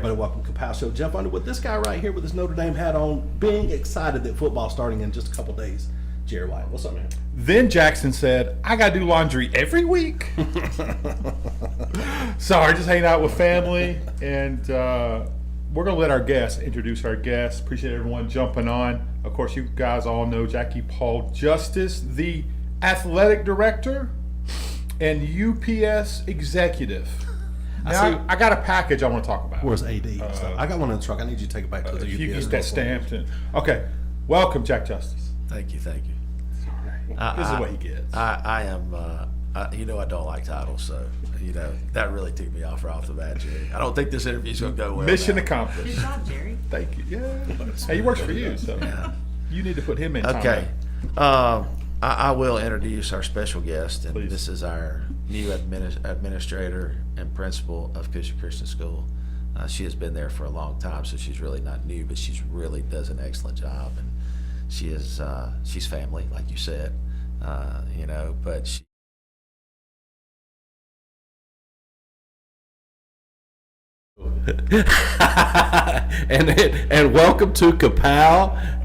everybody, welcome to KAPOW Show. Jeff Under with this guy right here with his Notre Dame hat on, being excited that football's starting in just a couple days. Jerry White, what's up, man? Then Jackson said, I got to do laundry every week. Sorry, just hanging out with family. And we're going to let our guests introduce our guests. Appreciate everyone jumping on. Of course, you guys all know Jackie Paul Justice, the athletic director and UPS executive. Now, I got a package I want to talk about. Where's AD? I got one in the truck. I need you to take it back to the UPS. If you get that stamped. Okay. Welcome, Jack Justice. Thank you. This is what he gets. I am, I don't like titles, so, that really took me off right off the bat, Jerry. I don't think this interview's going to go well. Mission accomplished. Good job, Jerry. Thank you. Yeah. Hey, he works for you, so you need to put him in. Okay. I will introduce our special guest, and Please. This is our new administrator and principal of Coosa Christian School. She has been there for a long time, so she's really not new, but she really does an excellent job, and she's family, like you said, but she. and welcome to KAPOW.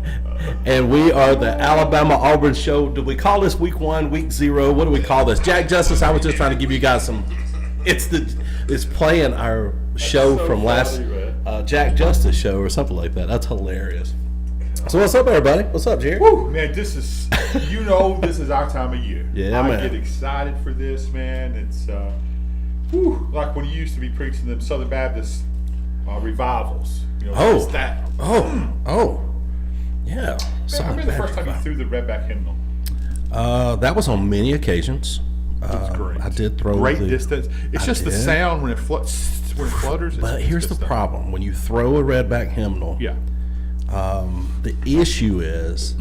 And we are the Alabama Auburn Show. Do we call this week 1, week 0? What do we call this? Jack Justice, I was just trying to give you guys some. It's playing our show from last Jack Justice show or something like that. That's hilarious. So what's up, everybody? What's up, Jerry? Woo, man, this is this is our time of year. Yeah, I man. get excited for this, man. It's like when you used to be preaching them Southern Baptist revivals. It's that. Yeah. Man, I remember the first time you threw the redback hymnal. That was on many occasions. It was great. I did throw great distance. It's just the did. sound when it flutters. But here's the problem: when you throw a redback hymnal, Yeah. The issue is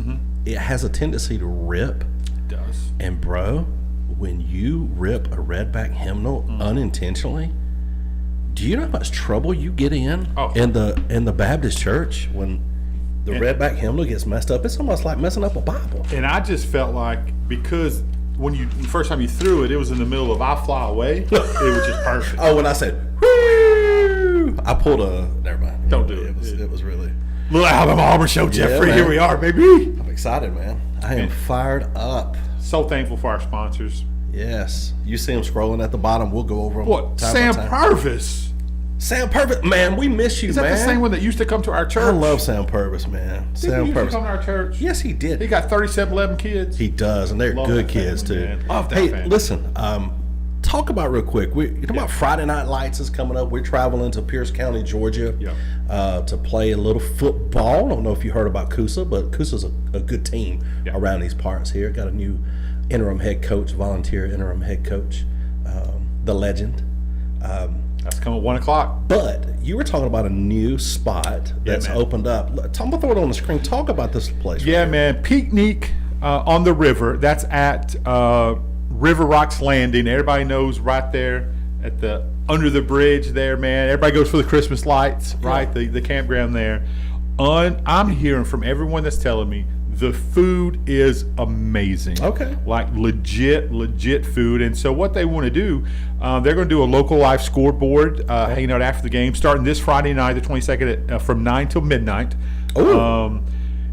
it has a tendency to rip. It does. And bro, when you rip a redback hymnal unintentionally, do you know how much trouble you get in the Baptist church when the redback hymnal gets messed up? It's almost like messing up a Bible. And I just felt like because when the first time you threw it, it was in the middle of "I Fly Away." It was just perfect. Oh, when I said "whoo," I pulled a. Never mind. Don't do it. It was really. Little Alabama Auburn Show, Jeffrey. man. Here we are, baby. I'm excited, man. I am fired up. So thankful for our sponsors. Yes, you see them scrolling at the bottom. We'll go over them. What? time by Sam time. Purvis. Sam Purvis, man, we miss you, Is that man. the same one that used to come to our church? I love Sam Purvis, man. Didn't Sam he used to Purvis. come to our church? Yes, he did. He got 3711 kids. He does, and they're Love good that kids family, too. man. Love that hey, family. listen. Talk about real quick. You talking about Friday Night Lights is coming up. We're traveling to Pierce County, Georgia, to play a little football. I don't know if you heard about Coosa, but Coosa's a good team around these parts here. Got a new interim head coach, volunteer interim head coach, the legend. That's coming at 1 o'clock. But you were talking about a new spot that's man. opened up. I'm gonna throw it on the screen. Talk about this place. Yeah, right man. Picnic on the river. That's at River Rocks Landing. Everybody knows right there at the under the bridge there, man. Everybody goes for the Christmas lights, right? The campground there. I'm hearing from everyone that's telling me the food is amazing. Okay. Like legit food. And so what they want to do, they're going to do a local live scoreboard hanging out after the game, starting this Friday night, the 22nd, from 9 till midnight. Ooh.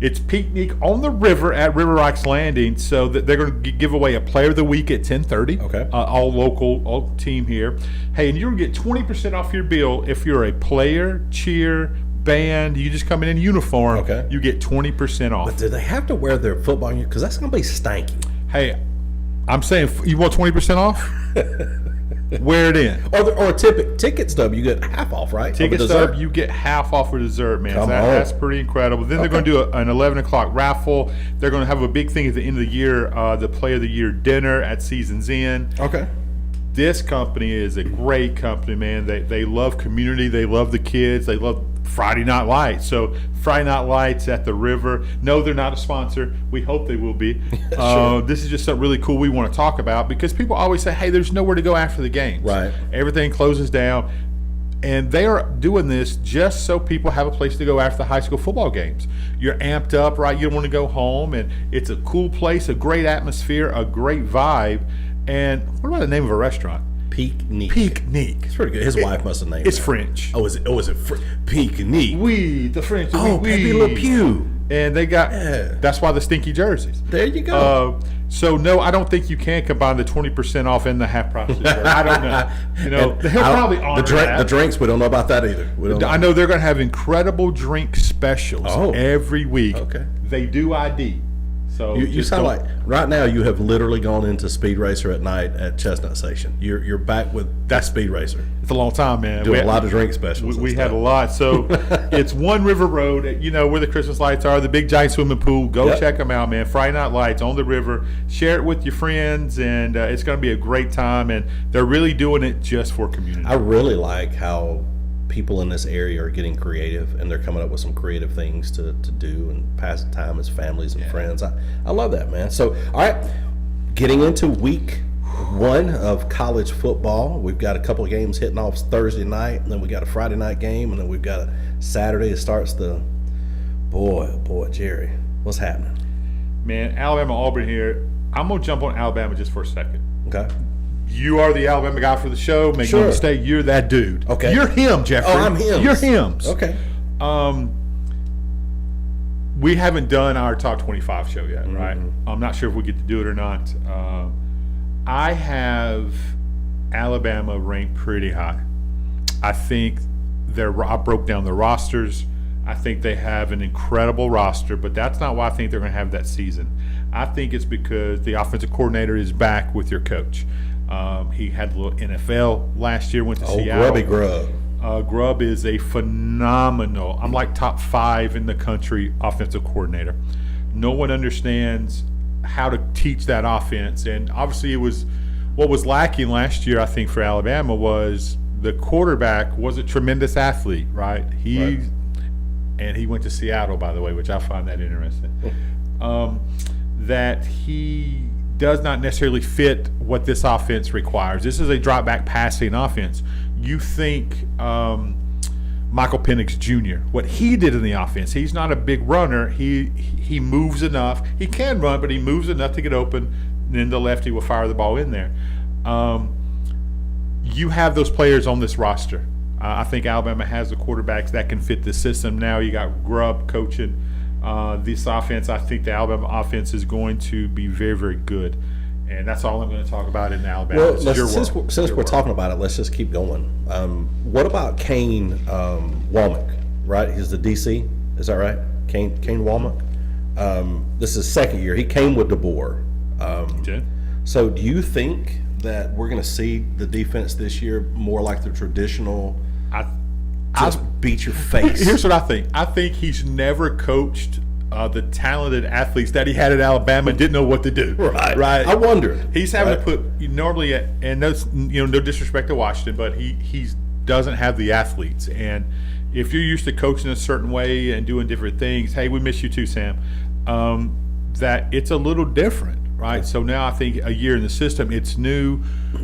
It's picnic on the river at River Rocks Landing. So that they're going to give away a player of the week at 10:30. Okay. All local, all team here. Hey, and you're going to get 20% off your bill if you're a player, cheer, band. You just come in uniform. Okay. You get 20% off. But do they have to wear their football uniform? Because that's going to be stanky. Hey, I'm saying you want 20% off? Wear it in. Or ticket stub, you get half off, right? Ticket Of a stub, dessert? you get half off for dessert, man. Come on. That's pretty incredible. Then they're going to do an 11 o'clock raffle. They're going to have a big thing at the end of the year, the Player of the Year dinner at Seasons Inn. Okay. This company is a great company, man. They love community. They love the kids. They love Friday Night Lights. So Friday Night Lights at the river. No, they're not a sponsor. We hope they will be. Sure. This is just something really cool we want to talk about because people always say, hey, there's nowhere to go after the games. Right. Everything closes down. And they are doing this just so people have a place to go after the high school football games. You're amped up, right? You don't want to go home. And it's a cool place, a great atmosphere, a great vibe. And what about the name of a restaurant? Picnic. Picnic. It's pretty good. His wife must have named It's it. French. Oh, is it Picnic? Oui, the French. Oh, oui, Pepe oui. Le Pew. And they got, Yeah. that's why the stinky jerseys. There you go. So no, I don't think you can combine the 20% off and the half price. I don't know. You know, And he'll probably honor that. the drinks, we don't know about that either. We don't I know they're going to have incredible drink specials every week. Okay. They do ID. So You just sound don't- like right now you have literally gone into Speed Racer at night at Chestnut Station. You're back with that Speed Racer. it's a long time, man. Doing a lot of drink specials. We and had stuff. a lot. So it's One River Road, you know, where the Christmas lights are, the big giant swimming pool. Go Yep. check them out, man. Friday Night Lights on the river. Share it with your friends, and it's going to be a great time. And they're really doing it just for community. I really like how people in this area are getting creative, and they're coming up with some creative things to do and pass the time as families and friends. I love that, man. So, all right, getting into week 1 of college football. We've got a couple of games hitting off Thursday night, and then we got a Friday night game, and then we've got a Saturday that starts the boy, Jerry, what's happening? Man, Alabama Auburn here. I'm going to jump on Alabama just for a second. Okay. You are the Alabama guy for the show. Make Sure. no mistake, you're that dude. Okay. You're him, Jeffrey. Oh, I'm him. You're him. Okay. We haven't done our top 25 show yet, right? I'm not sure if we get to do it or not. I have Alabama ranked pretty high. I think I broke down the rosters. I think they have an incredible roster, but that's not why I think they're going to have that season. I think it's because the offensive coordinator is back with your coach. He had a little NFL last year, went to Seattle. Grubby Grub. Grubb is a phenomenal, I'm like top 5 in the country offensive coordinator. No one understands how to teach that offense. And obviously what was lacking last year, I think, for Alabama was the quarterback was a tremendous athlete, right? And he went to Seattle, by the way, which I find that interesting. That he does not necessarily fit what this offense requires. This is a drop back passing offense. You think Michael Penix Jr., what he did in the offense, he's not a big runner. He moves enough. He can run, but he moves enough to get open, and then the lefty will fire the ball in there. You have those players on this roster. I think Alabama has the quarterbacks that can fit the system. Now you got Grubb coaching this offense. I think the Alabama offense is going to be very, very good. And that's all I'm going to talk about in Alabama. Well, since we're talking about it, let's just keep going. What about Kane Womack, right? He's the DC. Is that right? Kane Womack? This is his second year. He came with DeBoer. Okay. So do you think that we're going to see the defense this year more like the traditional just beat your face? Here's what I think. I think he's never coached the talented athletes that he had at Alabama, didn't know what to do. Right. I wonder. He's having to put normally, and no disrespect to Washington, but he doesn't have the athletes. And if you're used to coaching a certain way and doing different things, hey, we miss you too, Sam. That it's a little different, right? So now I think a year in the system, it's new.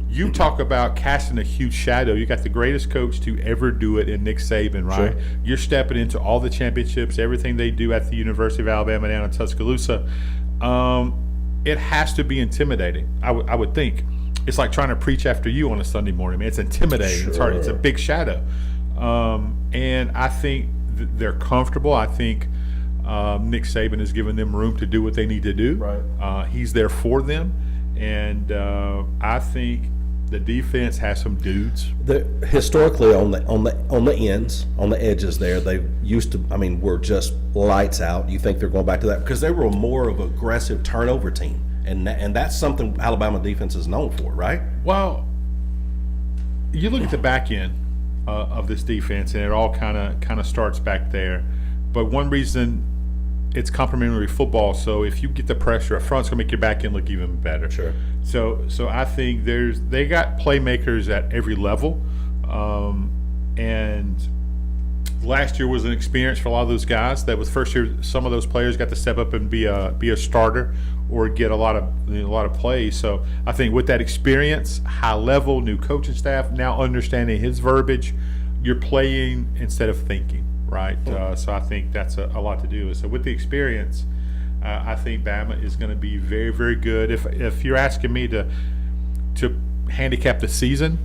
You talk about casting a huge shadow. You got the greatest coach to ever do it in Nick Saban, right? Sure. You're stepping into all the championships, everything they do at the University of Alabama down in Tuscaloosa. It has to be intimidating, I would think. It's like trying to preach after you on a Sunday morning, man. It's intimidating. Sure. It's hard. It's a big shadow. And I think they're comfortable. I think Nick Saban has given them room to do what they need to do. Right. He's there for them. And I think the defense has some dudes. Historically, on the ends, on the edges there, they used to. I mean, were just lights out. You think they're going back to that because they were more of an aggressive turnover team, and that's something Alabama defense is known for, right? Well, you look at the back end of this defense, and it all kind of starts back there. But one reason it's complementary football, so if you get the pressure up front, it's going to make your back end look even better. Sure. So I think they got playmakers at every level, and last year was an experience for a lot of those guys. That was first year some of those players got to step up and be a starter or get a lot of plays. So I think with that experience, high level, new coaching staff, now understanding his verbiage, you're playing instead of thinking. Right, so I think that's a lot to do. So with the experience, I think Bama is going to be very, very good. If you're asking me to handicap the season.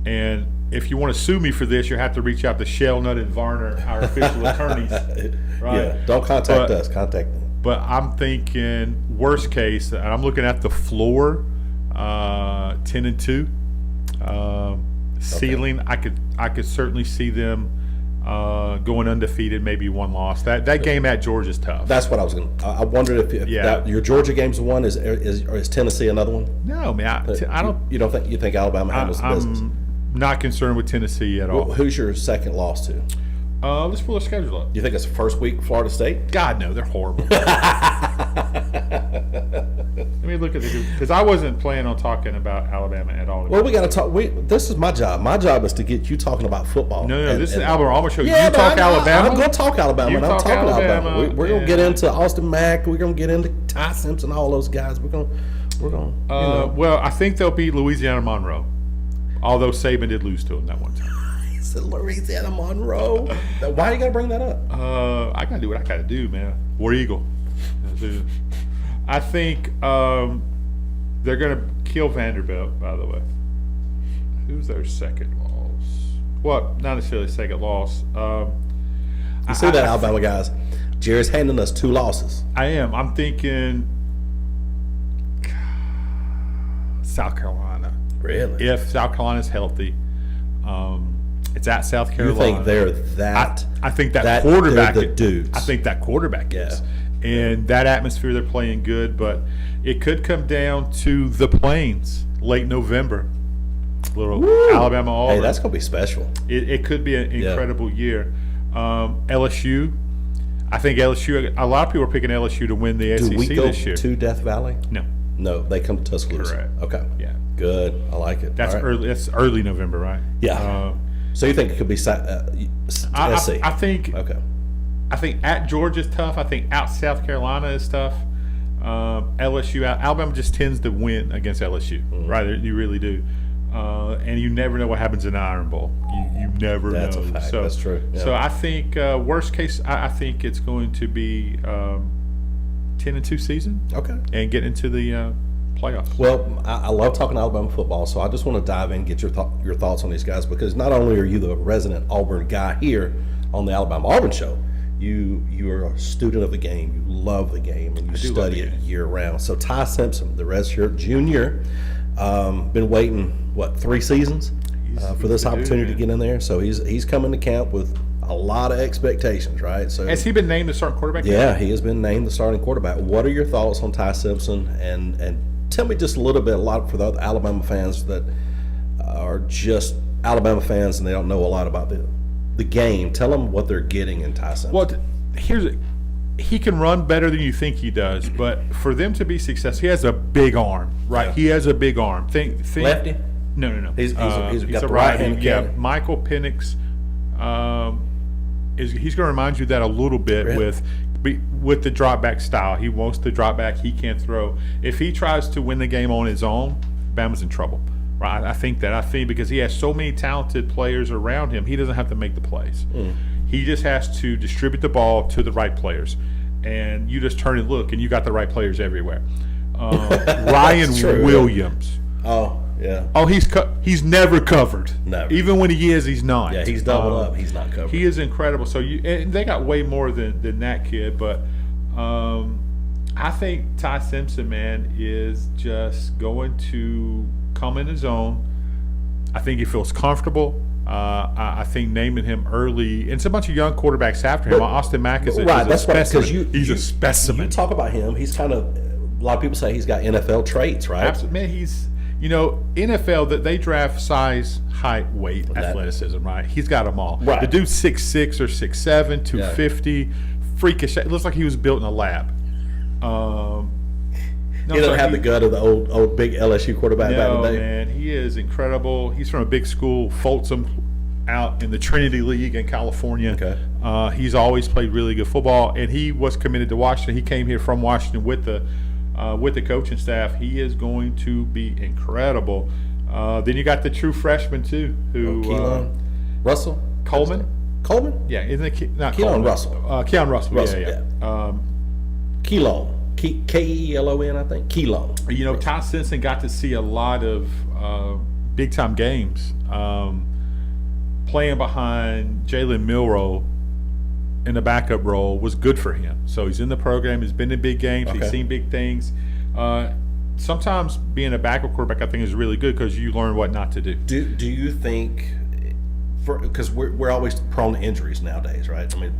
And if you want to sue me for this, you have to reach out to Shellnut and Varner, our official attorneys. Right? Yeah, don't contact us. Contact them. But I'm thinking worst case, and I'm looking at the floor, 10-2. Ceiling, I could certainly see them going undefeated, maybe one loss. That game at Georgia's tough. That's what I was going to. I wondered if your Georgia game's the one. Is Tennessee another one? No, man. I don't. You don't think? You think Alabama handles the business? I'm not concerned with Tennessee at all. Well, who's your second loss to? Let's pull the schedule up. You think it's the first week Florida State? God, no, they're horrible. Let me look at the because I wasn't planning on talking about Alabama at all. Well, we got to talk. This is my job. My job is to get you talking about football. No, this is Alabama Auburn Show. Yeah, you talk Alabama. I'm going to talk Alabama. You And I'm talk talking Alabama, We're going to get into Austin Mack. We're going to get into Ty Simpson, all those guys. We're going. Well, I think they'll beat Louisiana Monroe. Although Saban did lose to them that one time. He said Louisiana Monroe. Why you got to bring that up? I got to do what I got to do, man. War Eagle. I think they're going to kill Vanderbilt, by the way. Who's their second loss? Well, not necessarily second loss. You see that, Alabama guys? Jerry's handing us 2 losses. I am. I'm thinking South Carolina. Really? If South Carolina's healthy. It's at South Carolina. You think they're that? I think that quarterback. They're the dudes. I think that quarterback is. And that atmosphere, they're playing good, but it could come down to the Plains late November. Little Alabama Auburn. Hey, that's going to be special. It could be an incredible year. LSU. I think LSU. A lot of people are picking LSU to win the SEC Do we go this year. to Death Valley? No, they come to Tuscaloosa. Correct. Okay. Yeah. Good. I like it. That's All right. early. That's early November, right? Yeah. So you think it could be SC? I think. Okay. I think at Georgia's tough. I think out South Carolina is tough. LSU, Alabama just tends to win against LSU, right? You really do. And you never know what happens in the Iron Bowl. You never know. That's a fact. That's true. Yeah. So I think worst case, I think it's going to be 10-2 season. Okay. And get into the playoffs. Well, I love talking Alabama football, so I just want to dive in and get your thoughts on these guys, because not only are you the resident Auburn guy here on the Alabama Auburn Show, you are a student of the game. You love the game, and you study it year round. So Ty Simpson, the redshirt junior, been waiting 3 seasons for this opportunity to get in there. So he's coming to camp with a lot of expectations, right? So has he been named the starting quarterback? Yeah, he has been named the starting quarterback. What are your thoughts on Ty Simpson? And tell me just a little bit, for the other Alabama fans that are just Alabama fans and they don't know a lot about the game. Tell them what they're getting in Ty Simpson. Well, he can run better than you think he does, but for them to be successful, he has a big arm, right? Yeah. He has a big arm. Think lefty? No. He's got the right hand. Yeah, Michael Penix he's going to remind you that a little bit with the drop back style. He wants to drop back. He can't throw. If he tries to win the game on his own, Bama's in trouble. Right? I think because he has so many talented players around him, he doesn't have to make the plays. He just has to distribute the ball to the right players, and you just turn and look, and you got the right players everywhere. Ryan Williams. Oh yeah. Oh, he's never covered. Never. Even when he is, he's not. Yeah, he's doubled up. He's not covered. He is incredible. So and they got way more than that kid, but I think Ty Simpson, man, is just going to come in his own. I think he feels comfortable. I think naming him early, and it's a bunch of young quarterbacks after him. Austin Mack is a specimen. He's a specimen. You talk about him. He's kind of, a lot of people say he's got NFL traits, right? Absolutely, man. He's, NFL, that they draft size, height, weight, athleticism, right? He's got them all. Right. The dude's 6'6" or 6'7", 250, freakish. It looks like he was built in a lab. He doesn't have the gut of the old big LSU quarterback back in the day. Man, he is incredible. He's from a big school, Folsom, out in the Trinity League in California. Okay. He's always played really good football, and he was committed to Washington. He came here from Washington with the coaching staff. He is going to be incredible. Then you got the true freshman too, who Russell Coleman. Coleman? Yeah, isn't it not Keelan Coleman? Russell. Keelan Russell. Russell, Yeah. Keelan. Kelon, I think. Kelon. You know, Ty Simpson got to see a lot of big time games, playing behind Jalen Milroe in the backup role was good for him. So he's in the program. He's been in big games. Okay. He's seen big things. Sometimes being a backup quarterback, I think, is really good because you learn what not to do. Do you think, because we're always prone to injuries nowadays, right? I mean,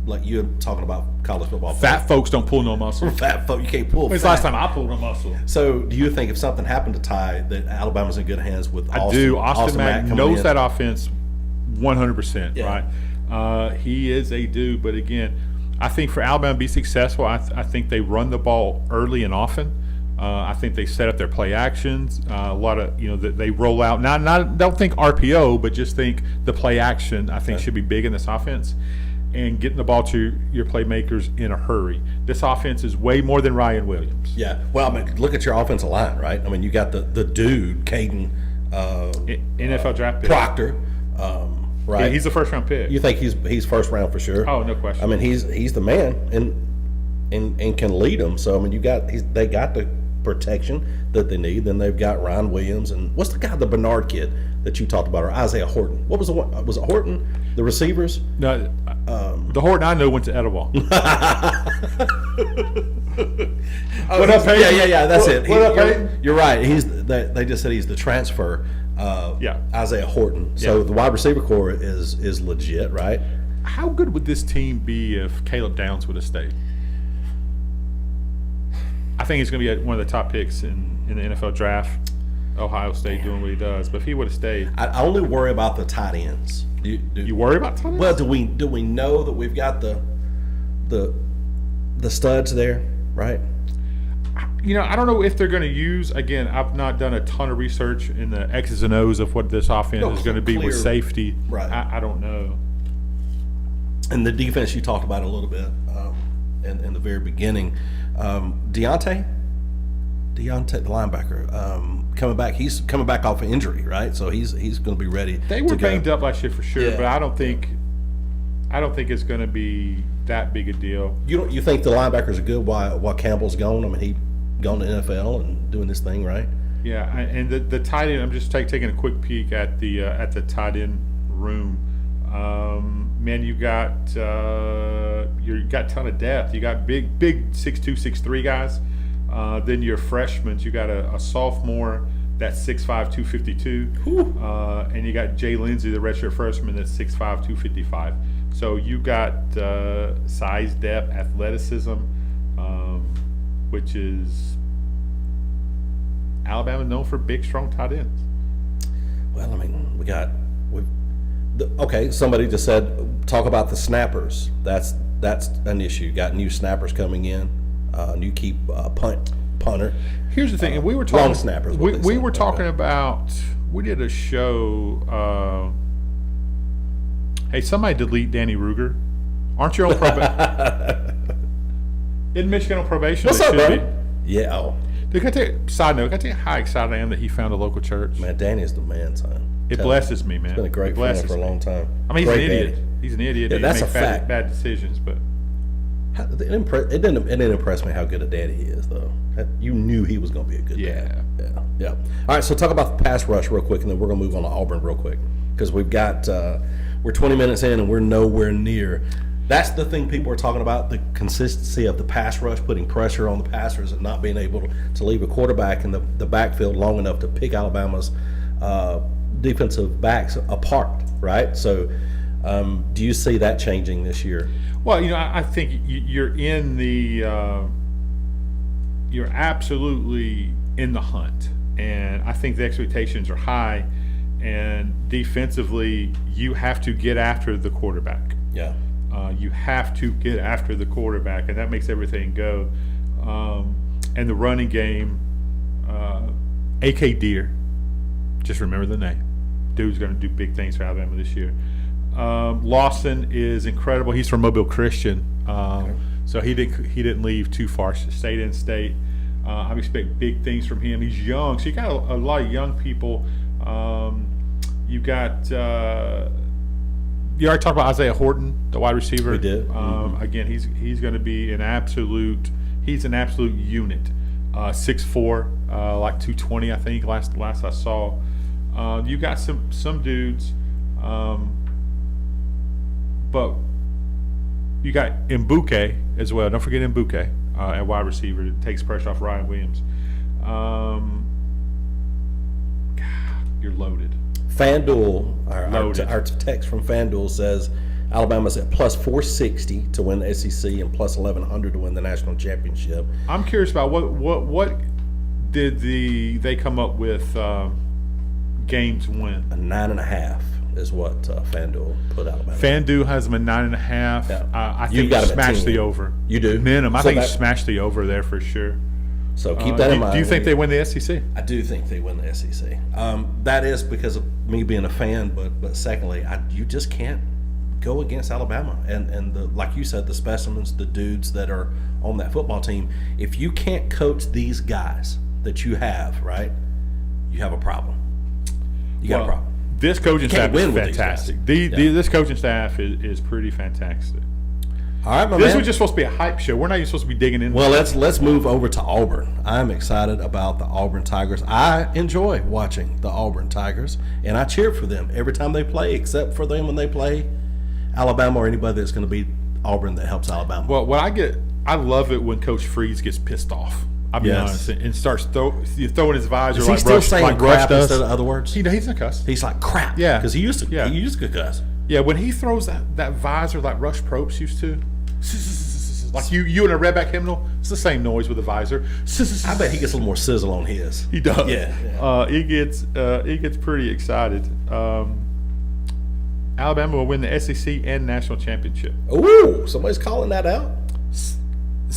like you're talking about college football. Fat folks don't pull no muscle. Fat folk, you can't pull. When's the last time I pulled a muscle? So, do you think if something happened to Ty, that Alabama's in good hands with Austin? I do. Austin Mack coming knows in? that offense 100%, Yeah. right? He is a dude, but again, I think for Alabama to be successful, I think they run the ball early and often. I think they set up their play actions. A lot of, they roll out. Don't think RPO, but just think the play action, I think, should be big in this offense. And getting the ball to your playmakers in a hurry. This offense is way more than Ryan Williams. Yeah. Well, I mean, look at your offensive line, right? I mean, you got the dude, Caden NFL draft pick. Proctor, right? Yeah, he's a first round pick. You think he's first round for sure? Oh, no question. I mean, he's the man and can lead them. So I mean, they got the protection that they need. Then they've got Ryan Williams and what's the guy, the Bernard kid that you talked about, or Isaiah Horton? What was the one? Was it Horton? The receivers? No, the Horton I know went to Etowah. What up, Peyton? Yeah. That's it. What up, Peyton? You're right. They just said he's the transfer. Yeah. Isaiah Horton. So the wide receiver core is legit, right? How good would this team be if Caleb Downs would have stayed? I think he's going to be one of the top picks in the NFL draft. Ohio State doing what he does, but if he would have stayed, I only worry about the tight ends. You worry about tight ends? Well, do we know that we've got the studs there, right? I don't know if they're going to use. Again, I've not done a ton of research in the X's and O's of what this offense is going to be with safety. Right. I don't know. And the defense you talked about a little bit in the very beginning. Deontay, the linebacker, coming back. He's coming back off an injury, right? So he's going to be ready. They were to go. banged up last year for sure, Yeah. but I don't think it's going to be that big a deal. You think the linebackers are good while Campbell's gone? I mean, he gone to NFL and doing this thing, right? Yeah, and the tight end. I'm just taking a quick peek at the tight end room. Man, you got a ton of depth. You got big 6'2", 6'3" guys. Then your freshmen, you got a sophomore that's 6'5", 252. And you got Jay Lindsey, the redshirt freshman, that's 6'5", 255. So you got size, depth, athleticism, which is Alabama known for big, strong tight ends. Well, I mean, okay, somebody just said, talk about the snappers. That's an issue. Got new snappers coming in, new key punter. Here's the thing, and we were talking. Long snappers. We were talking about. We did a show. Hey, somebody delete Danny Ruger. Aren't you on probation? In Michigan on probation? What's they up, should bro? Yeah. Oh, be. Side note, can I tell you how excited I am that he found a local church? man, Danny's the man, son. It blesses me, man. He's been a great friend for a long time. I mean, he's Great an idiot. daddy. He's an idiot. Yeah, He that's makes a fact. bad decisions, but It didn't impress me how good a daddy he is, though. You knew he was going to be a good dad. Yeah. All right, so talk about the pass rush real quick, and then we're going to move on to Auburn real quick because we've got we're 20 minutes in and we're nowhere near. That's the thing people are talking about, the consistency of the pass rush, putting pressure on the passers and not being able to leave a quarterback in the backfield long enough to pick Alabama's defensive backs apart, right? So do you see that changing this year? well, I think you're in the you're absolutely in the hunt, and I think the expectations are high. And defensively, you have to get after the quarterback. Yeah. You have to get after the quarterback, and that makes everything go. And the running game, A.K. Deere, just remember the name. Dude's going to do big things for Alabama this year. Lawson is incredible. He's from Mobile Christian, so he didn't leave too far. Stayed in state. I expect big things from him. He's young, so you got a lot of young people. You got you already talked about Isaiah Horton, the wide receiver. We did. Again, he's going to be an absolute. He's an absolute unit. 6'4", like 220, I think. Last I saw. You got some dudes, but you got Mbuke as well. Don't forget Mbuke at wide receiver. It takes pressure off Ryan Williams. You're loaded. FanDuel, our text from FanDuel says Alabama's at plus 460 to win the SEC and plus 1100 to win the national championship. I'm curious about what did they come up with games win? A 9.5 is what FanDuel put Alabama. FanDuel has them at 9.5. Yeah. I You've think got you them at smashed 10. the over. You do? Minimum. I So think you that- smashed the over there for sure. So keep that in mind. Do you think they win the SEC? I do think they win the SEC. That is because of me being a fan, but secondly, you just can't go against Alabama and the, like you said, the specimens, the dudes that are on that football team. If you can't coach these guys that you have, right, you have a problem. You got a problem. This coaching Can't staff is win with these fantastic. guys. This coaching staff is pretty fantastic. All right, my This man. was just supposed to be a hype show. We're not even supposed to be digging in. Well, let's move over to Auburn. I'm excited about the Auburn Tigers. I enjoy watching the Auburn Tigers, and I cheer for them every time they play, except for them when they play Alabama or anybody that's going to beat Auburn that helps Alabama. Well, I love it when Coach Freeze gets pissed off. I'll be honest, and starts throwing his visor is like he still Rush, saying like Rush crap does. instead of other words? He's not cuss. He's like crap. Yeah. because he used to. Yeah. He used to cuss. Yeah, when he throws that visor like Rush Probst used to, like you in a redback hymnal, it's the same noise with a visor. I bet he gets a little more sizzle on his. He does. Yeah. He gets pretty excited. Alabama will win the SEC and national championship. Ooh, somebody's calling that out.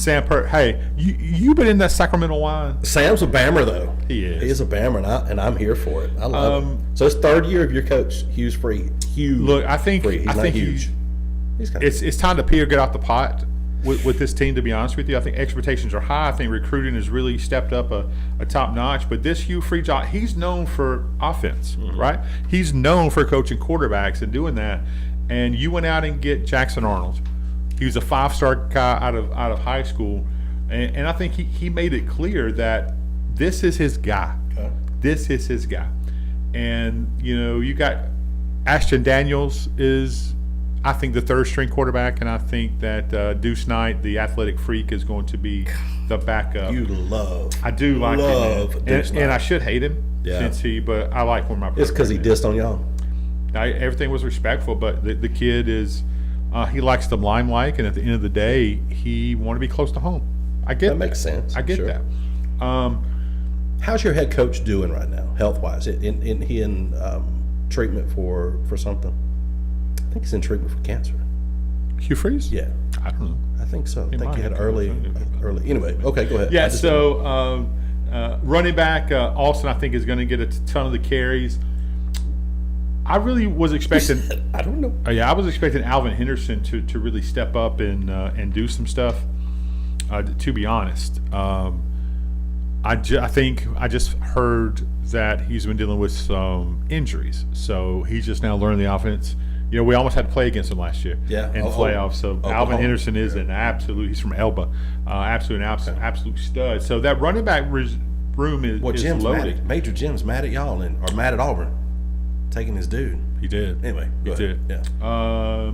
Hey, you been in that Sacramento wine? Sam's a Bammer though. He is. He is a Bammer, and I'm here for it. I love it. So it's third year of your coach, Hugh Freeze. Look, I think He's not huge. He's kind of It's time to pee or get out the pot with this team. To be honest with you, I think expectations are high. I think recruiting has really stepped up a top notch. But this Hugh Freeze, he's known for offense, right? He's known for coaching quarterbacks and doing that. And you went out and get Jackson Arnold. He was a 5-star guy out of high school, and I think he made it clear that this is his guy. Okay. This is his guy. And you got Ashton Daniels is, I think, the third string quarterback, and I think that Deuce Knight, the athletic freak, is going to be the backup. I do like love him, Deuce and Knight. I should hate him but I like where my It's because he dissed on y'all. everything was respectful, but the kid is he likes the limelight, and at the end of the day, he wanted to be close to home. I get That makes sense. I get Sure. that. How's your head coach doing right now, health wise? He in treatment for something? I think he's in treatment for cancer. Hugh Freeze? Yeah, I don't know. I think so. I think might he had have early. Anyway, okay, go ahead. Yeah, I just- so running back Austin, I think, is going to get a ton of the carries. I really was expecting. I don't know. I was expecting Alvin Henderson to really step up and do some stuff. To be honest, I think I just heard that he's been dealing with some injuries, so he's just now learning the offense. We almost had to play against him last year in the playoffs. So Alvin Henderson is an absolute. He's from Elba, absolute stud. So that running back room is Jim's loaded. Major Jim's mad at y'all or mad at Auburn taking his dude. He did. Anyway, He go ahead. did. Yeah.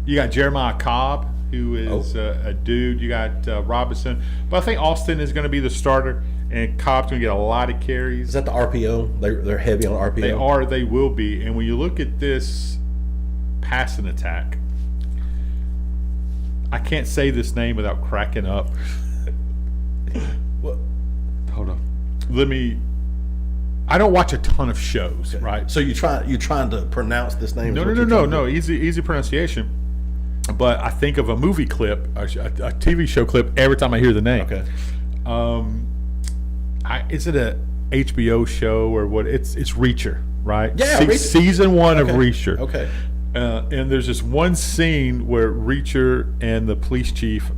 You got Jeremiah Cobb, who is a dude. You got Robinson, but I think Austin is going to be the starter, and Cobb's going to get a lot of carries. Is that the RPO? They're heavy on RPO. They will be. And when you look at this passing attack, I can't say this name without cracking up. What? Hold on. I don't watch a ton of shows, right? So you're trying to pronounce this name? No. Easy pronunciation. But I think of a movie clip, a TV show clip, every time I hear the name. Okay. Is it a HBO show or what? It's Reacher, right? Yeah, Reacher. Season 1 of Reacher. Okay. And there's this one scene where Reacher and the police chief,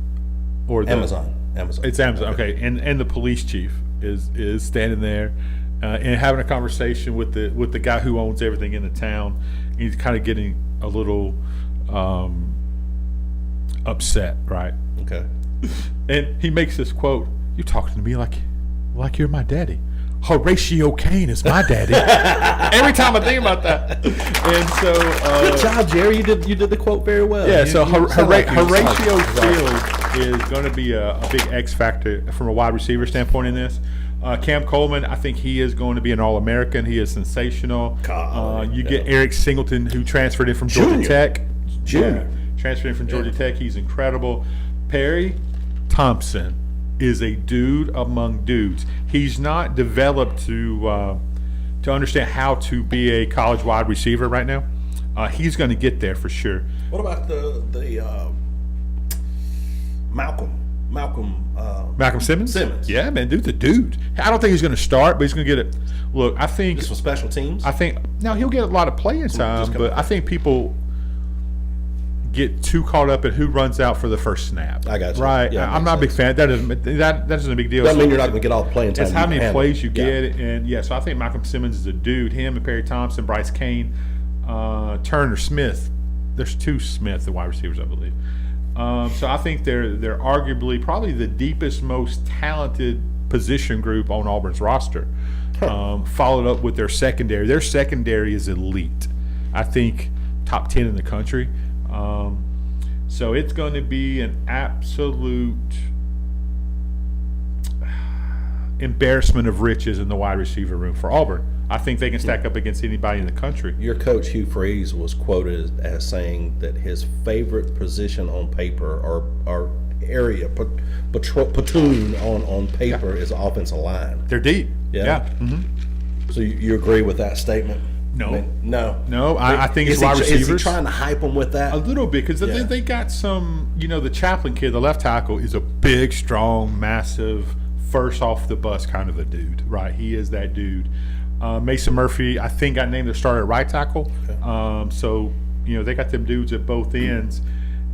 or Amazon. It's Amazon. Okay. And the police chief is standing there and having a conversation with the guy who owns everything in the town. And he's kind of getting a little upset, right? Okay. And he makes this quote, "You're talking to me like you're my daddy. Horatio Kane is my daddy." Every time I think about that. And so Good job, Jerry. You did the quote very well. yeah, You- so you sound like you Horatio sound- Fields is going to be a big X factor from a wide receiver standpoint in this. Cam Coleman, I think he is going to be an All-American. He is sensational. You get Eric Singleton, who transferred in from Georgia Junior. Tech. Junior. Transferred in from Georgia Tech. He's incredible. Perry Thompson is a dude among dudes. He's not developed to understand how to be a college wide receiver right now. He's going to get there for sure. What about the Malcolm Simmons? Simmons. Yeah, man, dude's a dude. I don't think he's going to start, but he's going to get it. Look, I think just for special teams? now he'll get a lot of playing time, but I think people get too caught up in who runs out for the first snap. I got you. Right. Yeah, I'm not a big fan. That isn't a big deal. Doesn't mean you're not going to get all the playing time. It's how you many can plays you handle. get, and so I think Malcolm Simmons is a dude. Him and Perry Thompson, Bryce Kane, Turner Smith. There's two Smith, the wide receivers, I believe. So I think they're arguably probably the deepest, most talented position group on Auburn's roster. Followed up with their secondary. Their secondary is elite. I think top 10 in the country. So it's going to be an absolute embarrassment of riches in the wide receiver room for Auburn. I think they can stack up against anybody in the country. Your coach, Hugh Freeze, was quoted as saying that his favorite position on paper or area, platoon on paper is offensive line. They're deep. Yeah. Mm-hmm. So you agree with that statement? No. No. I think it's wide Is he receivers. trying to hype them with that? A little bit, because Yeah. they got some, the Chaplin kid, the left tackle, is a big, strong, massive, first off the bus kind of a dude, right? He is that dude. Mason Murphy, I think, got named the starter at right tackle. Okay. So, they got them dudes at both ends.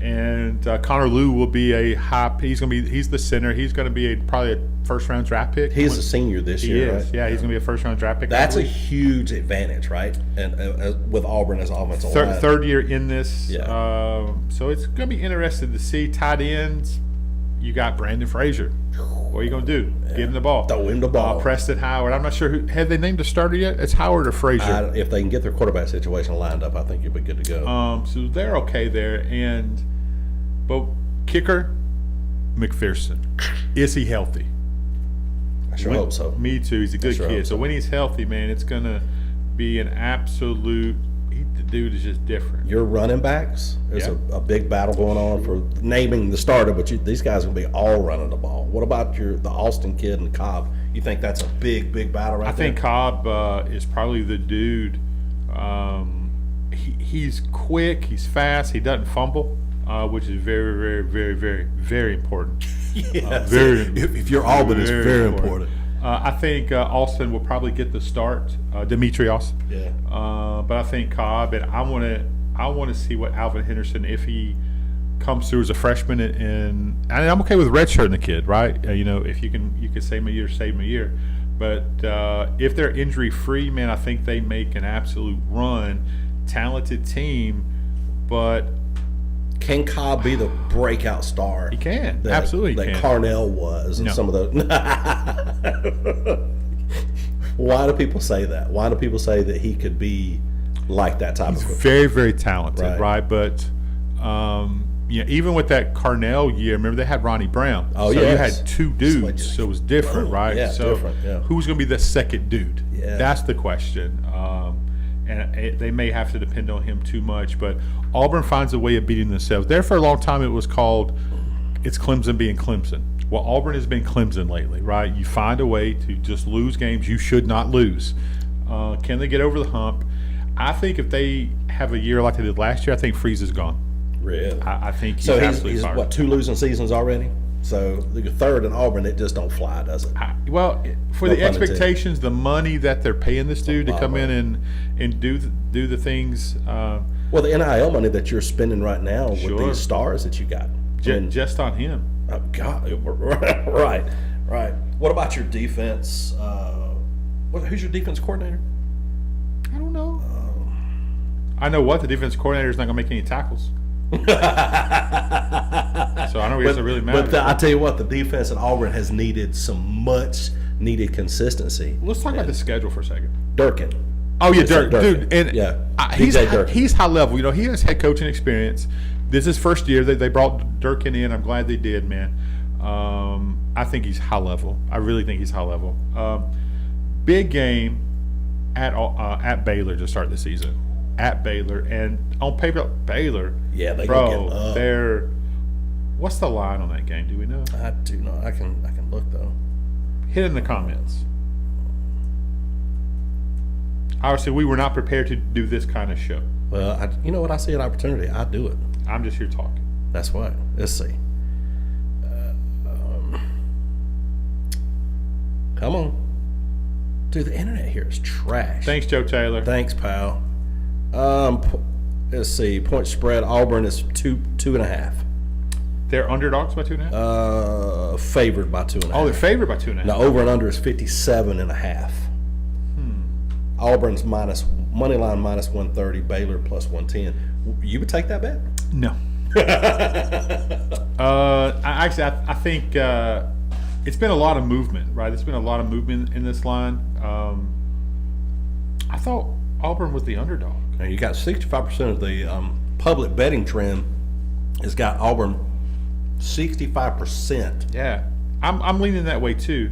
And Connor Liu will be he's the center. He's going to be probably a first-round draft pick. He's a senior this year, is. right? Yeah, he's going to be a first-round draft pick. That's a huge advantage, right? And with Auburn as offensive line. Third year in this. Yeah. So it's going to be interesting to see. Tight ends, you got Brandon Frazier. What are you going to do? Give him the ball. Throw him the ball. Preston Howard. I'm not sure have they named a starter yet? It's Howard or Frazier. If they can get their quarterback situation lined up, I think you'll be good to go. So they're okay there. But kicker, McPherson. Is he healthy? I sure hope so. Me too. He's a good sure kid. hope So when he's healthy, man, it's going to be an absolute the dude is just different. Your running backs, there's a big battle going on for naming the starter, but these guys are going to be all running the ball. What about the Austin kid and Cobb? You think that's a big battle right there? I think Cobb is probably the dude. He's quick. He's fast. He doesn't fumble, which is very, very, very, very, very important. Yes. Very. If you're Auburn, it's very important. I think Austin will probably get the start. Demetrios. Yeah. But I think Cobb, and I want to see what Alvin Henderson, if he comes through as a freshman, and I'm okay with redshirting the kid, right? If you can save him a year, save him a year. But if they're injury free, man, I think they make an absolute run. Talented team, but can Cobb be the breakout star? He can. Absolutely that can. Carnell was, and some of the. Why do people say that? Why do people say that he could be like that type He's of? very, very talented, Right. But even with that Carnell year, remember they had Ronnie Brown. Oh, so yes. you had two dudes, so it was different, right? Yeah, so different, yeah. who's going to be the second dude? Yeah. That's the question. They may have to depend on him too much, but Auburn finds a way of beating themselves. There for a long time, it was called it's Clemson being Clemson. Well, Auburn has been Clemson lately, right? You find a way to just lose games you should not lose. Can they get over the hump? I think if they have a year like they did last year, I think Freeze is gone. Really? I think So absolutely he's fired. what, 2 losing seasons already? So the third in Auburn, it just don't fly, does it? Well, for No the pun intended. expectations, the money that they're paying this dude to lot come of in and do the things. Well, the NIL money that you're spending right now with Sure. these stars that you got. Just on him. Oh, God, right. What about your defense? Who's your defense coordinator? I don't know. I know what the defense coordinator is not going to make any tackles. So I know he doesn't really matter. But I tell you what, the defense at Auburn has needed some much needed consistency. Let's talk about the schedule for a second. Durkin. Oh yeah, Dirk, dude, and yeah, he's DJ Durkin. he's high level. You know, he has head coaching experience. This is his first year. They brought Durkin in. I'm glad they did, man. I think he's high level. I really think he's high level. Big game at Baylor to start the season. At Baylor, and on paper, Baylor. Yeah, they bro, gonna get up. they're. What's the line on that game? Do we know? I do not. I can look though. Hit in the comments. Obviously, we were not prepared to do this kind of show. Well, you know what? I see an opportunity. I do it. I'm just here talking. That's why. Let's see. Come on. Dude, the internet here is trash. Thanks, Joe Taylor. Thanks, pal. Let's see. Point spread. Auburn is 2.5. They're underdogs by 2.5. Favored by 2.5. Oh, they're favored by 2.5. Now over and under is 57.5. Auburn's money line minus 130. Baylor plus 110. You would take that bet? No. I think it's been a lot of movement, right? There's been a lot of movement in this line. I thought Auburn was the underdog. Now you got 65% of the public betting trend has got Auburn 65%. Yeah, I'm leaning that way too.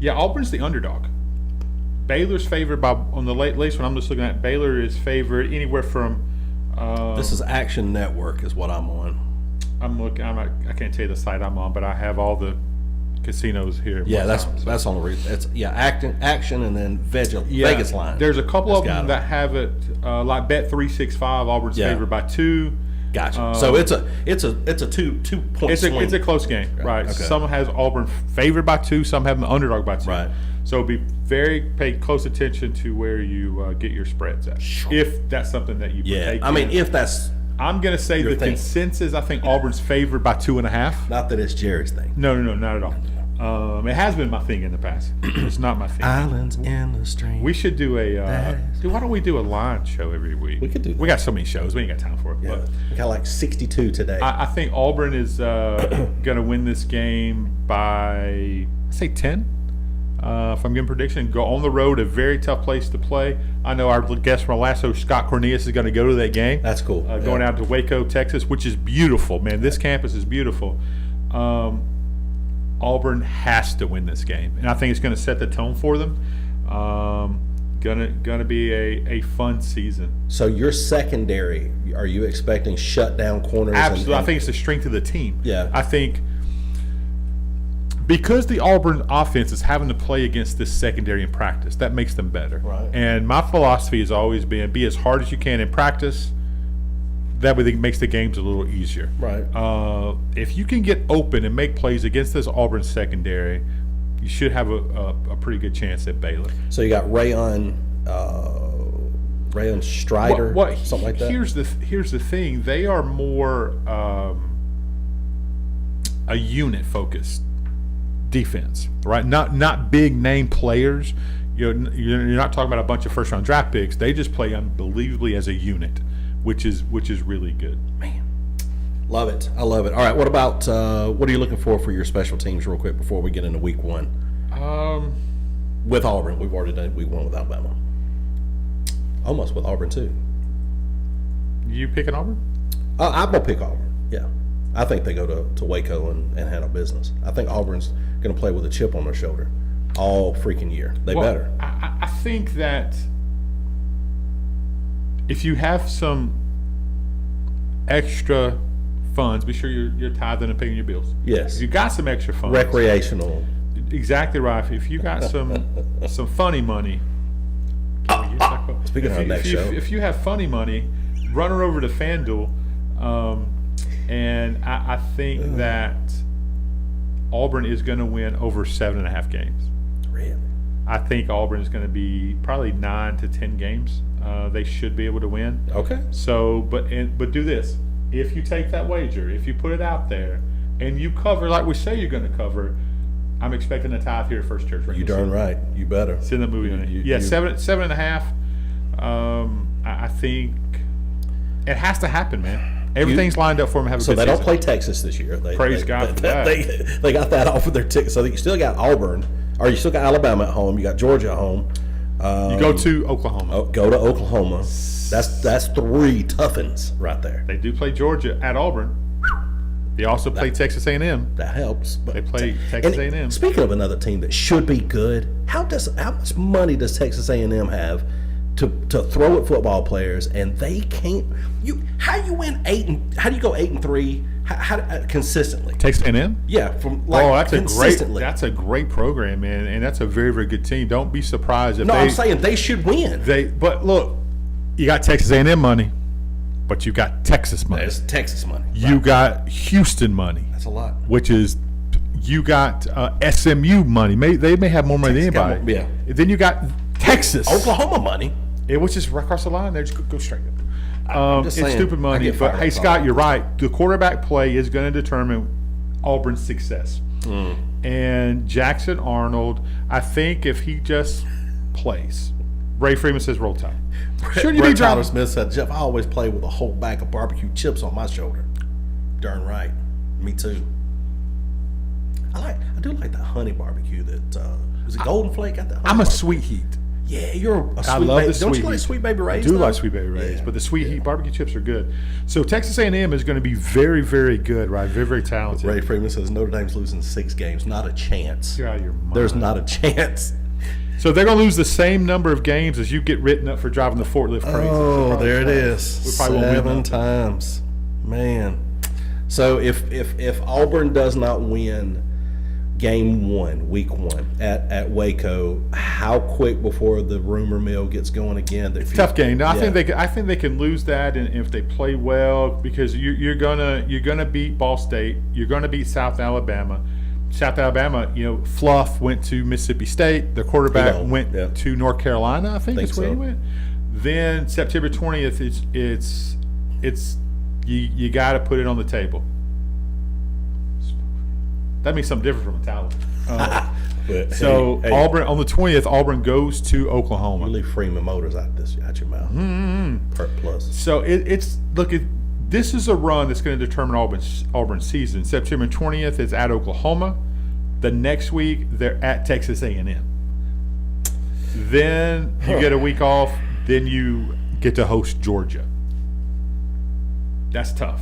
Yeah, Auburn's the underdog. Baylor's favored by, on the latest one I'm just looking at, Baylor is favored anywhere from. This is Action Network is what I'm on. I'm looking. I can't tell you the site I'm on, but I have all the casinos here. at Yeah, one time, so. that's on the reason. It's Action, and then Vegas line. There's a couple of them got that have it like Bet365. Auburn's Yeah. favored by 2. Gotcha. So it's a 2-point It's swing. a close game, right? Okay. Some has Auburn favored by 2. Some have them underdog by 2. Right. So pay close attention to where you get your spreads at, if that's something that you Yeah, partake I mean, in. if that's I'm going to say your the thing. consensus, I think Auburn's favored by 2.5. not that it's Jerry's thing. No, not at all. It has been my thing in the past. It's not my thing. Islands in the stream. We should do dude, why don't we do a line show every week? We could do that. We got so many shows. We ain't got time for it. Yeah, But we got like 62 today. I think Auburn is going to win this game by, say, 10. If I'm giving prediction, go on the road, a very tough place to play. I know our guest from last show, Scott Cornelius, is going to go to that game. That's cool. Going out to Waco, Texas, which is beautiful, man. This campus is beautiful. Auburn has to win this game, and I think it's going to set the tone for them. Gonna be a fun season. So your secondary, are you expecting shutdown corners? Absolutely, I think it's the strength of the team. Yeah. I think because the Auburn offense is having to play against this secondary in practice, that makes them better. Right. And my philosophy has always been be as hard as you can in practice. That way it makes the games a little easier. Right. If you can get open and make plays against this Auburn secondary, you should have a pretty good chance at Baylor. So you got Rayon Strider, something like that. Here's the thing: they are more a unit focused defense, right? Not big name players. You're not talking about a bunch of first round draft picks. They just play unbelievably as a unit, which is really good. Man, love it. I love it. All right, what about what are you looking for your special teams, real quick, before we get into week 1? With Auburn, we've already done week 1 with Alabama. Almost with Auburn too. You picking Auburn? I'm gonna pick Auburn. Yeah, I think they go to Waco and handle business. I think Auburn's gonna play with a chip on their shoulder all freaking year. They better. I think that if you have some extra funds, be sure you're tithing and paying your bills. Yes. If you got some extra funds, Recreational. exactly right. If you got some funny money, Speaking of our next show. if you have funny money, run her over to FanDuel, and I think that Auburn is going to win over 7.5 games. Really? I think Auburn is going to be probably 9 to 10 games. They should be able to win. Okay. So, but do this: if you take that wager, if you put it out there, and you cover like we say you're going to cover, I'm expecting a tithe here at First Church. You darn right. You better. Send the movie on it. You- 7.5. I think It has to happen, man. Everything's lined up for them to have a So good they don't season. play Texas this year. Praise God for that. They got that off of their ticket. So you still got Auburn, or you still got Alabama at home. You got Georgia at home. You go to Oklahoma. Go to Oklahoma. That's 3 toughens right there. They do play Georgia at Auburn. They also play Texas A&M. That helps. But They play Texas A&M. Speaking of another team that should be good, how much money does Texas A&M have to throw at football players, and they can't? How do you go 8-3? How consistently? Texas A&M? Yeah, from like consistently. That's a great program, man, and that's a very, very good team. Don't be surprised if I'm saying they should win. But look, you got Texas A&M money, but you got Texas money. There's Texas money. You got Houston money. That's a lot. Which is, you got SMU money. They may have more money than Texas got anybody. more, yeah. Then you got Texas, Oklahoma money. which is right across the line. They just go straight up. just It's saying, stupid I money, get but fired hey, up Scott, about you're right. The quarterback play is going to determine Auburn's success. And Jackson Arnold, I think if he just plays, Ray Freeman says roll tide. Shouldn't you be Brett Tyler dropping? Smith said, Jeff, I always play with a whole bag of barbecue chips on my shoulder. Darn right. Me too. I do like that honey barbecue that was it Golden Flake? Got that honey I'm a barbecue. Sweet Heat. Yeah, you're a sweet I love baby. the Don't Sweet you like Heat. Sweet Baby Ray's? I do though? like Sweet Baby Ray's, Yeah. but the Sweet Heat barbecue chips are good. So Texas A&M is going to be very, very good, right? Very, very talented. Ray Freeman says Notre Dame's losing 6 games. Not a chance. You're out of your mind. There's not a chance. So they're going to lose the same number of games as you get written up for driving the forklift crazy. Oh, there it is. We probably won't win 7 nothing. times. Man. So if Auburn does not win game 1, week 1 at Waco, how quick before the rumor mill gets going again? Tough game. No, Yeah. I think they can lose that, and if they play well, because you're gonna beat Ball State, you're gonna beat South Alabama. South Alabama, Fluff went to Mississippi State. The quarterback went to North Carolina. I think that's where he went. Then September 20th, it's you got to put it on the table. That means something different from Metallica. So hey, Auburn on the 20th, Auburn goes to you Oklahoma. leave Freeman Motors out your mouth. Perk Plus. So this is a run that's going to determine Auburn's season. September 20th is at Oklahoma. The next week they're at Texas A&M. Then you get a week off. Then you get to host Georgia. That's tough.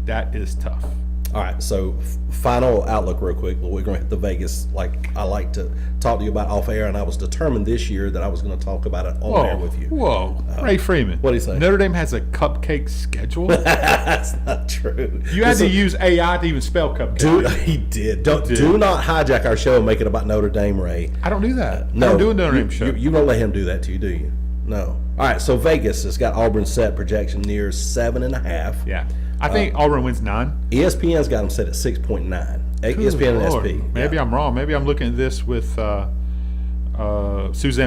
That is tough. All right, so final outlook real quick. We're going to hit the Vegas like I like to talk to you about off air, and I was determined this year that I was going to talk about it on air with you. Whoa. Ray Freeman. What'd he say? Notre Dame has a cupcake schedule? That's not true. You had to use AI to even spell cupcake. Dude, he did. Do not hijack our show and make it about Notre Dame, Ray. I don't do that. No, I don't do a Notre Dame show. You don't let him do that to you, do you? No. All right, so Vegas has got Auburn set projection near 7.5. Yeah. I think Auburn wins 9. ESPN's got them set at 6.9. ESPN and Lord. SP. Maybe I'm wrong. Maybe I'm looking at this with Suzanne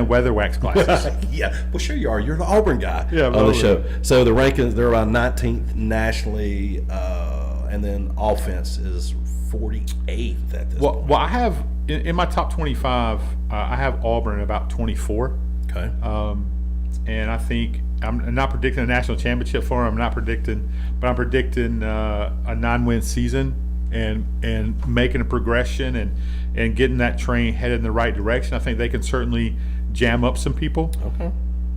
Weatherwax glasses. Yeah, well, sure you are. You're the Auburn guy Yeah, on the Auburn. show. So the rankings, they're around 19th nationally, and then offense is 48th at this point. Well, I have in my top 25. I have Auburn about 24. Okay. And I think I'm not predicting a national championship for them. I'm predicting a 9-win season and making a progression and getting that train headed in the right direction. I think they can certainly jam up some people. Okay.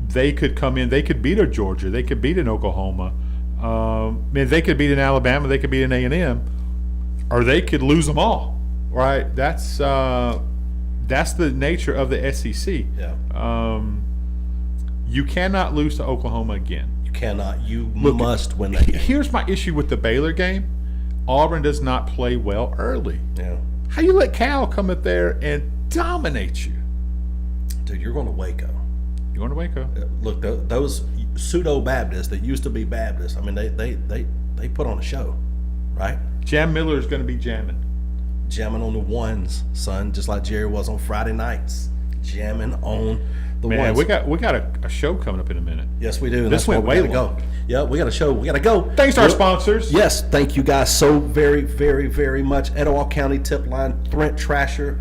They could come in. They could beat a Georgia. They could beat an Oklahoma. They could beat an Alabama. They could beat an A&M, or they could lose them all. Right? That's the nature of the SEC. Yeah. You cannot lose to Oklahoma again. You cannot. You must win that game. Here's my issue with the Baylor game. Auburn does not play well early. Yeah. How you let Cal come up there and dominate you? Dude, you're going to Waco. You going to Waco? Look, those pseudo Baptists that used to be Baptists. I mean, they put on a show, right? Jam Miller is going to be jamming. Jamming on the ones, son, just like Jerry was on Friday nights. Jamming on the Man, ones. we got a show coming up in a minute. Yes, we do. And This that's why went we way gotta go. Yeah, we got a show. We got to go. Thanks to our Well, sponsors. Yes, thank you guys so very, very, very much. Etowah County Tip Line, Trent Trasher.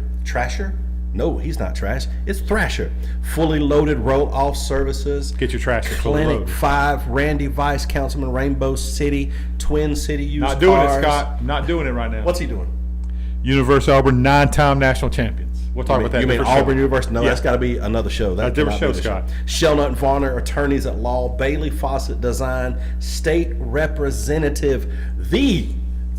No, he's not trash. It's Thrasher. Fully loaded roll-off services. Get your trash fully Clinic loaded. 5, Randy Vice, Councilman, Rainbow City, Twin City used Not doing cars. it, Scott. Not doing it right now. What's he doing? University of Auburn, 9-time national champions. We'll talk about that. You mean different Auburn show. University? No, Yeah. that's got to be another show. That A different cannot show, be the Scott. Shelnut and Varner, attorneys at law, Bailey Fawcett Design, state representative, the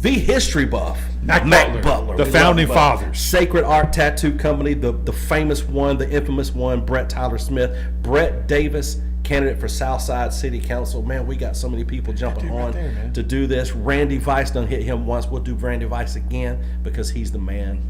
history buff, Mac Butler. The We founding love Butler. fathers. Sacred Art Tattoo Company, the famous one, the infamous one, Brett Tyler Smith, Brett Davis, candidate for Southside City Council. Man, we got so many people jumping right on there, man. to do this. Randy Vice done hit him once. We'll do Randy Vice again because he's the man.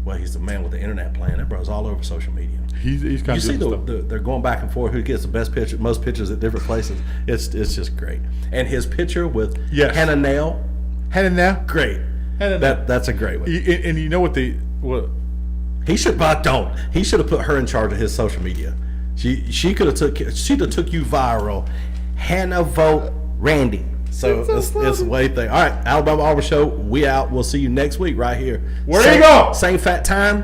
Well, he's the man with the internet plan. That bro's all over social media. He's kind You of see, stuff. they're going back and forth. Who gets the best picture, most pictures at different places? It's just great. And his picture with Yes. Hannah Nail, Heading now. great. Hannah Nail. That's a great one. And you know what He should, but don't. He should have put her in charge of his social media. She could have took you viral. Hannah vote Randy. So it's the way thing. All right, Alabama Auburn Show. We out. We'll see you next week right here. Where do you go? Same fat time.